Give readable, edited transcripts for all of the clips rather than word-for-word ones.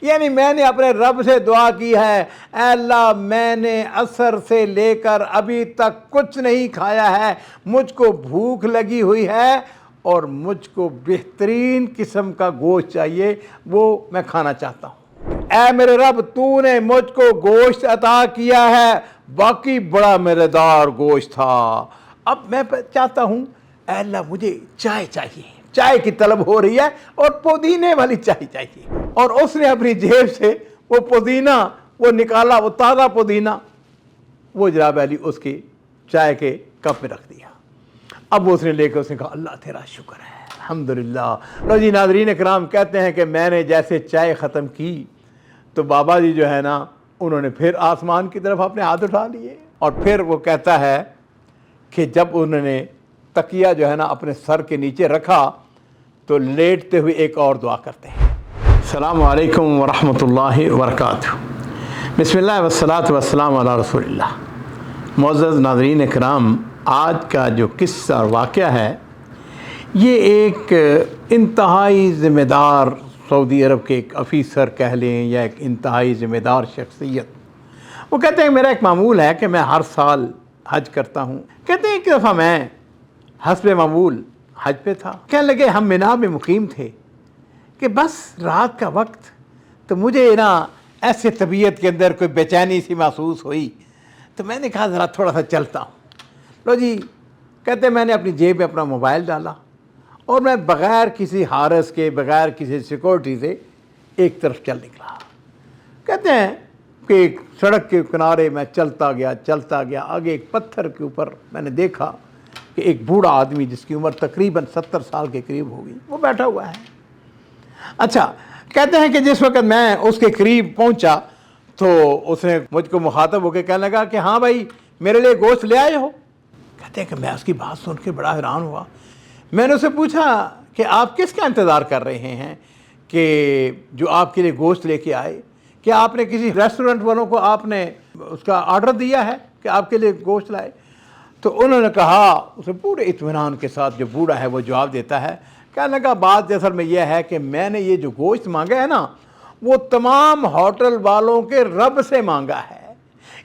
یعنی میں نے اپنے رب سے دعا کی ہے، اے اللہ میں نے عصر سے لے کر ابھی تک کچھ نہیں کھایا ہے، مجھ کو بھوک لگی ہوئی ہے اور مجھ کو بہترین قسم کا گوشت چاہیے، وہ میں کھانا چاہتا ہوں۔ اے میرے رب تو نے مجھ کو گوشت عطا کیا ہے، باقی بڑا مزیدار گوشت تھا، اب میں چاہتا ہوں اے اللہ مجھے چائے چاہیے، چائے کی طلب ہو رہی ہے اور پودینے والی چائے چاہیے۔ اور اس نے اپنی جیب سے وہ پودینہ وہ نکالا، وہ تازہ پودینہ، وہ جناب علی اس کی چائے کے کپ میں رکھ دیا۔ اب وہ اس نے لے کے اس نے کہا اللہ تیرا شکر ہے الحمدللہ۔ لو جی ناظرین اکرام، کہتے ہیں کہ میں نے جیسے چائے ختم کی تو بابا جی جو ہے نا انہوں نے پھر آسمان کی طرف اپنے ہاتھ اٹھا لیے، اور پھر وہ کہتا ہے کہ جب انہوں نے تکیہ جو ہے نا اپنے سر کے نیچے رکھا تو لیٹتے ہوئے ایک اور دعا کرتے ہیں۔ السلام علیکم ورحمۃ اللہ وبرکاتہ۔ بسم اللہ والصلاۃ والسلام علی رسول اللہ۔ معزز ناظرین اکرام، آج کا جو قصہ اور واقعہ ہے یہ ایک انتہائی ذمہ دار سعودی عرب کے ایک افیسر کہہ لیں یا ایک انتہائی ذمہ دار شخصیت، وہ کہتے ہیں میرا ایک معمول ہے کہ میں ہر سال حج کرتا ہوں۔ کہتے ہیں ایک دفعہ میں حسب معمول حج پہ تھا، کہنے لگے ہم مینا میں مقیم تھے کہ بس رات کا وقت تو مجھے نا ایسے طبیعت کے اندر کوئی بے چینی سی محسوس ہوئی، تو میں نے کہا ذرا تھوڑا سا چلتا ہوں۔ لو جی کہتے ہیں میں نے اپنی جیب میں اپنا موبائل ڈالا اور میں بغیر کسی حارس کے، بغیر کسی سیکورٹی سے ایک طرف چل نکلا۔ کہتے ہیں کہ ایک سڑک کے کنارے میں چلتا گیا، آگے ایک پتھر کے اوپر میں نے دیکھا کہ ایک بوڑھا آدمی جس کی عمر تقریباً 70 سال کے قریب ہوگی وہ بیٹھا ہوا ہے۔ اچھا، کہتے ہیں کہ جس وقت میں اس کے قریب پہنچا تو اس نے مجھ کو مخاطب ہو کے کہنے لگا کہ ہاں بھائی میرے لیے گوشت لے آئے ہو؟ کہتے ہیں کہ میں اس کی بات سن کے بڑا حیران ہوا۔ میں نے اسے پوچھا کہ آپ کس کا انتظار کر رہے ہیں کہ جو آپ کے لیے گوشت لے کے آئے؟ کیا آپ نے کسی ریسٹورنٹ والوں کو آپ نے اس کا آرڈر دیا ہے کہ آپ کے لیے گوشت لائے؟ تو انہوں نے کہا، اسے پورے اطمینان کے ساتھ جو بوڑھا ہے وہ جواب دیتا ہے، کہنے لگا بات اصل میں یہ ہے کہ میں نے یہ جو گوشت مانگا ہے نا وہ تمام ہوٹل والوں کے رب سے مانگا ہے۔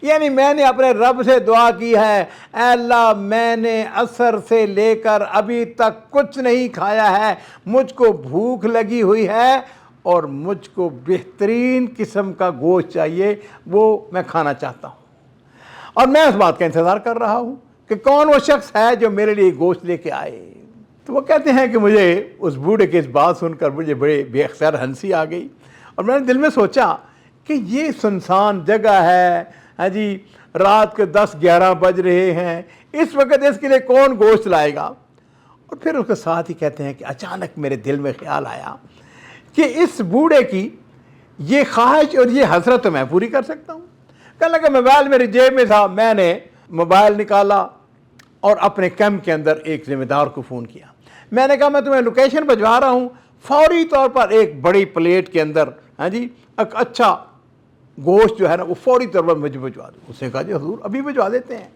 یعنی میں نے اپنے رب سے دعا کی ہے، اے اللہ میں نے عصر سے لے کر ابھی تک کچھ نہیں کھایا ہے، مجھ کو بھوک لگی ہوئی ہے اور مجھ کو بہترین قسم کا گوشت چاہیے، وہ میں کھانا چاہتا ہوں، اور میں اس بات کا انتظار کر رہا ہوں کہ کون وہ شخص ہے جو میرے لیے گوشت لے کے آئے۔ تو وہ کہتے ہیں کہ مجھے اس بوڑھے کی اس بات سن کر مجھے بڑے بے اختیار ہنسی آ گئی، اور میں نے دل میں سوچا کہ یہ سنسان جگہ ہے، ہاں جی رات کے 10-11 بج رہے ہیں، اس وقت اس کے لیے کون گوشت لائے گا؟ اور پھر اس کے ساتھ ہی کہتے ہیں کہ اچانک میرے دل میں خیال آیا کہ اس بوڑھے کی یہ خواہش اور یہ حسرت تو میں پوری کر سکتا ہوں۔ کہنے لگا موبائل میری جیب میں تھا، میں نے موبائل نکالا اور اپنے کیمپ کے اندر ایک ذمہ دار کو فون کیا۔ میں نے کہا میں تمہیں لوکیشن بھجوا رہا ہوں، فوری طور پر ایک بڑی پلیٹ کے اندر ہاں جی ایک اچھا گوشت جو ہے نا وہ فوری طور پر مجھے بھجوا دو۔ اس نے کہا جی حضور ابھی بھجوا دیتے ہیں۔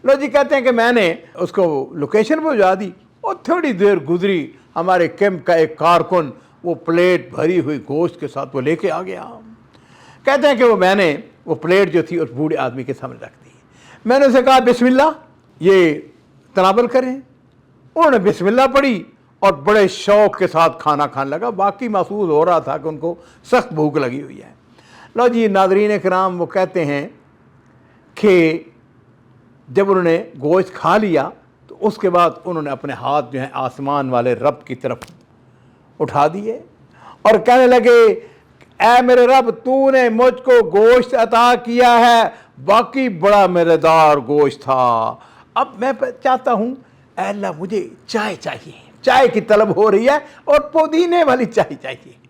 لو جی کہتے ہیں کہ میں نے اس کو لوکیشن بھجوا دی اور تھوڑی دیر گزری، ہمارے کیمپ کا ایک کارکن وہ پلیٹ بھری ہوئی گوشت کے ساتھ وہ لے کے آ گیا۔ کہتے ہیں کہ میں نے وہ پلیٹ جو تھی اس بوڑھے آدمی کے سامنے رکھ دی۔ میں نے اسے کہا بسم اللہ یہ تناول کریں۔ انہوں نے بسم اللہ پڑھی اور بڑے شوق کے ساتھ کھانا کھانے لگا، باقی محسوس ہو رہا تھا کہ ان کو سخت بھوک لگی ہوئی ہے۔ لو جی ناظرین کرام، وہ کہتے ہیں کہ جب انہوں نے گوشت کھا لیا تو اس کے بعد انہوں نے اپنے ہاتھ جو ہیں آسمان والے رب کی طرف اٹھا دیے اور کہنے لگے اے میرے رب تو نے مجھ کو گوشت عطا کیا ہے، باقی بڑا مزیدار گوشت تھا، اب میں چاہتا ہوں اے اللہ مجھے چائے چاہیے، چائے کی طلب ہو رہی ہے اور پودینے والی چائے چاہیے۔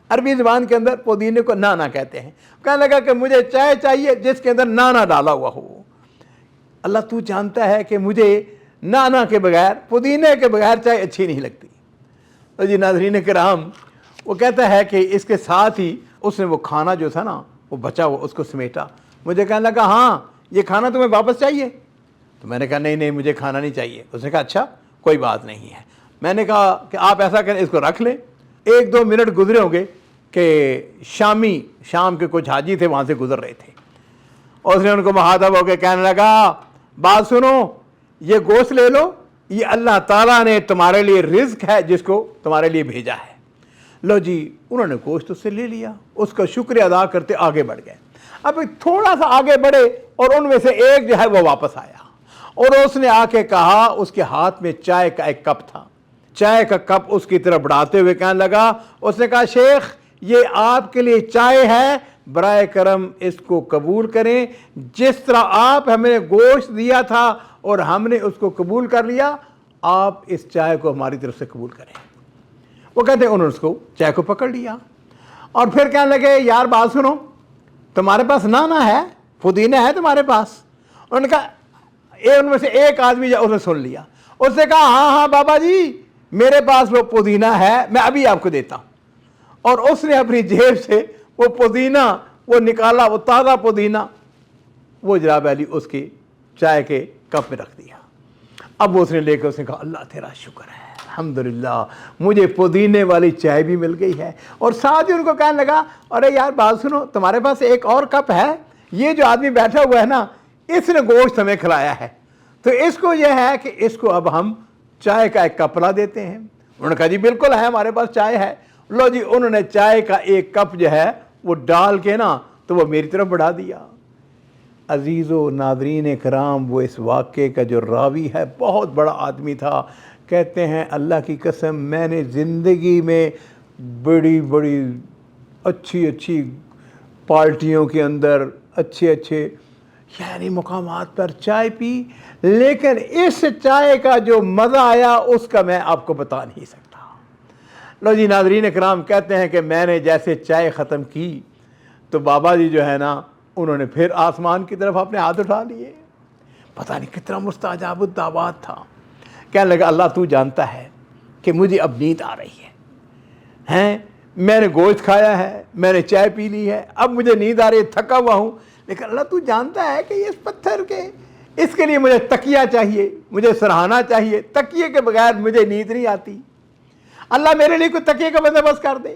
عربی زبان کے اندر پودینے کو نانا کہتے ہیں۔ کہنے لگا کہ مجھے چائے چاہیے جس کے اندر نانا ڈالا ہوا ہو۔ اللہ تو جانتا ہے کہ مجھے نانا کے بغیر، پودینے کے بغیر چائے اچھی نہیں لگتی۔ تو جی ناظرین کرام، وہ کہتا ہے کہ اس کے ساتھ ہی اس نے وہ کھانا جو تھا نا وہ بچا ہوا اس کو سمیٹا، مجھے کہنے لگا ہاں یہ کھانا تمہیں واپس چاہیے؟ تو میں نے کہا نہیں مجھے کھانا نہیں چاہیے۔ اس نے کہا اچھا کوئی بات نہیں ہے۔ میں نے کہا کہ آپ ایسا کریں اس کو رکھ لیں۔ 1-2 منٹ گزرے ہوں گے کہ شام کے کچھ حاجی تھے، وہاں سے گزر رہے تھے، اور اس نے ان کو مخاطب ہو کے کہنے لگا بات سنو، یہ گوشت لے لو، یہ اللہ تعالیٰ نے تمہارے لیے رزق ہے جس کو تمہارے لیے بھیجا ہے۔ لو جی، انہوں نے گوشت اس سے لے لیا، اس کا شکریہ ادا کرتے آگے بڑھ گئے۔ اب تھوڑا سا آگے بڑھے اور ان میں سے ایک جو ہے وہ واپس آیا، اور اس نے آ کے کہا، اس کے ہاتھ میں چائے کا ایک کپ تھا، چائے کا کپ اس کی طرف بڑھاتے ہوئے کہنے لگا، اس نے کہا شیخ یہ آپ کے لیے چائے ہے، برائے کرم اس کو قبول کریں، جس طرح آپ ہمیں گوشت دیا تھا اور ہم نے اس کو قبول کر لیا، آپ اس چائے کو ہماری طرف سے قبول کریں۔ وہ کہتے ہیں انہوں نے اس کو چائے کو پکڑ لیا، اور پھر کہنے لگے یار بات سنو، تمہارے پاس نانا ہے، پودینہ ہے تمہارے پاس؟ انہوں نے کہا، ان میں سے ایک آدمی جو اس نے سن لیا، اس نے کہا ہاں بابا جی میرے پاس وہ پودینہ ہے، میں ابھی آپ کو دیتا ہوں۔ اور اس نے اپنی جیب سے وہ پودینہ وہ نکالا، وہ تازہ پودینہ، وہ جناب علی اس کی چائے کے کپ میں رکھ دیا۔ اب اس نے لے کے اس نے کہا اللہ تیرا شکر ہے، الحمدللہ مجھے پودینے والی چائے بھی مل گئی ہے۔ اور ساتھ ہی ان کو کہنے لگا ارے یار بات سنو، تمہارے پاس ایک اور کپ ہے، یہ جو آدمی بیٹھا ہوا ہے نا، اس نے گوشت ہمیں کھلایا ہے، تو اس کو یہ ہے کہ اس کو اب ہم چائے کا ایک کپ لا دیتے ہیں۔ انہوں نے کہا جی بالکل ہے، ہمارے پاس چائے ہے۔ لو جی، انہوں نے چائے کا ایک کپ جو ہے وہ ڈال کے نا تو وہ میری طرف بڑھا دیا۔ عزیز و ناظرین کرام، وہ اس واقعے کا جو راوی ہے بہت بڑا آدمی تھا، کہتے ہیں اللہ کی قسم میں نے زندگی میں بڑی بڑی اچھی پارٹیوں کے اندر اچھے یعنی مقامات پر چائے پی، لیکن اس چائے کا جو مزہ آیا اس کا میں آپ کو بتا نہیں سکتا۔ لو جی ناظرین اکرام، کہتے ہیں کہ میں نے جیسے چائے ختم کی تو بابا جی جو ہے نا انہوں نے پھر آسمان کی طرف اپنے ہاتھ اٹھا لیے، پتہ نہیں کتنا مستجاب الدعوات تھا۔ کہنے لگا اللہ تو جانتا ہے کہ مجھے اب نیند آ رہی ہے، میں نے گوشت کھایا ہے، میں نے چائے پی لی ہے، اب مجھے نیند آ رہی ہے، تھکا ہوا ہوں، لیکن اللہ تو جانتا ہے کہ اس پتھر کے اس کے لیے مجھے تکیہ چاہیے، مجھے سرہانا چاہیے، تکیے کے بغیر مجھے نیند نہیں آتی، اللہ میرے لیے کوئی تکیے کا بندوبست کر دے۔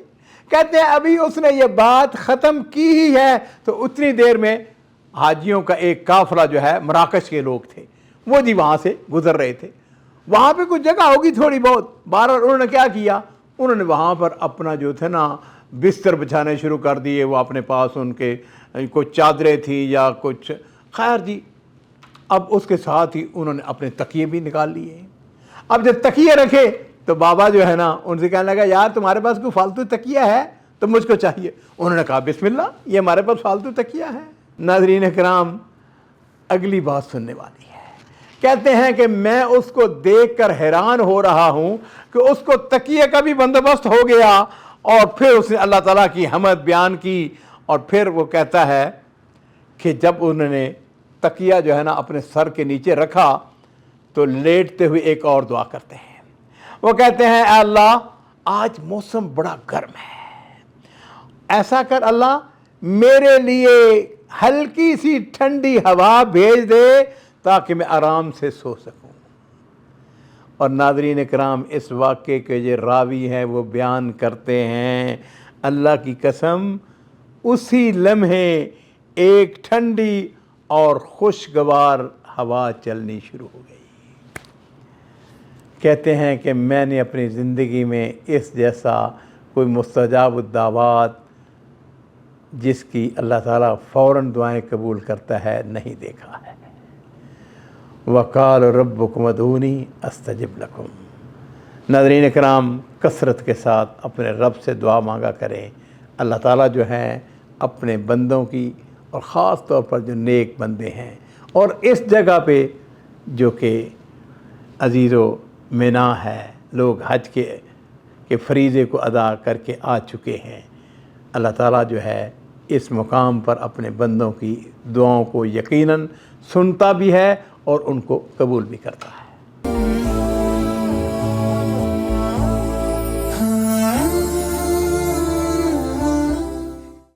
کہتے ہیں ابھی اس نے یہ بات ختم کی ہی ہے تو اتنی دیر میں حاجیوں کا ایک قافلہ جو ہے، مراکش کے لوگ تھے، وہ جی وہاں سے گزر رہے تھے، وہاں پہ کچھ جگہ ہوگی تھوڑی بہت، بہرحال انہوں نے کیا کیا، انہوں نے وہاں پر اپنا جو تھے نا بستر بچھانے شروع کر دیے، وہ اپنے پاس ان کے کچھ چادریں تھیں یا کچھ، خیر جی اب اس کے ساتھ ہی انہوں نے اپنے تکیے بھی نکال لیے۔ اب جب تکیے رکھے تو بابا جو ہے نا ان سے کہنے لگا یار تمہارے پاس کوئی فالتو تکیہ ہے تو مجھ کو چاہیے۔ انہوں نے کہا بسم اللہ، یہ ہمارے پاس فالتو تکیہ ہے۔ ناظرین اکرام، اگلی بات سننے والی ہے۔ کہتے ہیں کہ میں اس کو دیکھ کر حیران ہو رہا ہوں کہ اس کو تکیے کا بھی بندوبست ہو گیا، اور پھر اس نے اللہ تعالیٰ کی حمد بیان کی، اور پھر وہ کہتا ہے کہ جب انہوں نے تکیہ جو ہے نا اپنے سر کے نیچے رکھا تو لیٹتے ہوئے ایک اور دعا کرتے ہیں۔ وہ کہتے ہیں اے اللہ آج موسم بڑا گرم ہے، ایسا کر اللہ میرے لیے ہلکی سی ٹھنڈی ہوا بھیج دے تاکہ میں آرام سے سو سکوں۔ اور ناظرین کرام، اس واقعے کے جو راوی ہیں وہ بیان کرتے ہیں اللہ کی قسم اسی لمحے ایک ٹھنڈی اور خوشگوار ہوا چلنی شروع ہو گئی۔ کہتے ہیں کہ میں نے اپنی زندگی میں اس جیسا کوئی مستجاب الدعوات جس کی اللہ تعالیٰ فوراً دعائیں قبول کرتا ہے نہیں دیکھا ہے۔ وَقَالَ رَبُّكُمْ ادْعُونِي أَسْتَجِبْ لَكُمْ۔ ناظرین اکرام، کثرت کے ساتھ اپنے رب سے دعا مانگا کریں۔ اللہ تعالیٰ جو ہے اپنے بندوں کی، اور خاص طور پر جو نیک بندے ہیں، اور اس جگہ پہ جو کہ عزیز و منا ہے، لوگ حج کے فریضے کو ادا کر کے آ چکے ہیں، اللہ تعالیٰ جو ہے اس مقام پر اپنے بندوں کی دعاؤں کو یقیناً سنتا بھی ہے اور ان کو قبول بھی کرتا ہے۔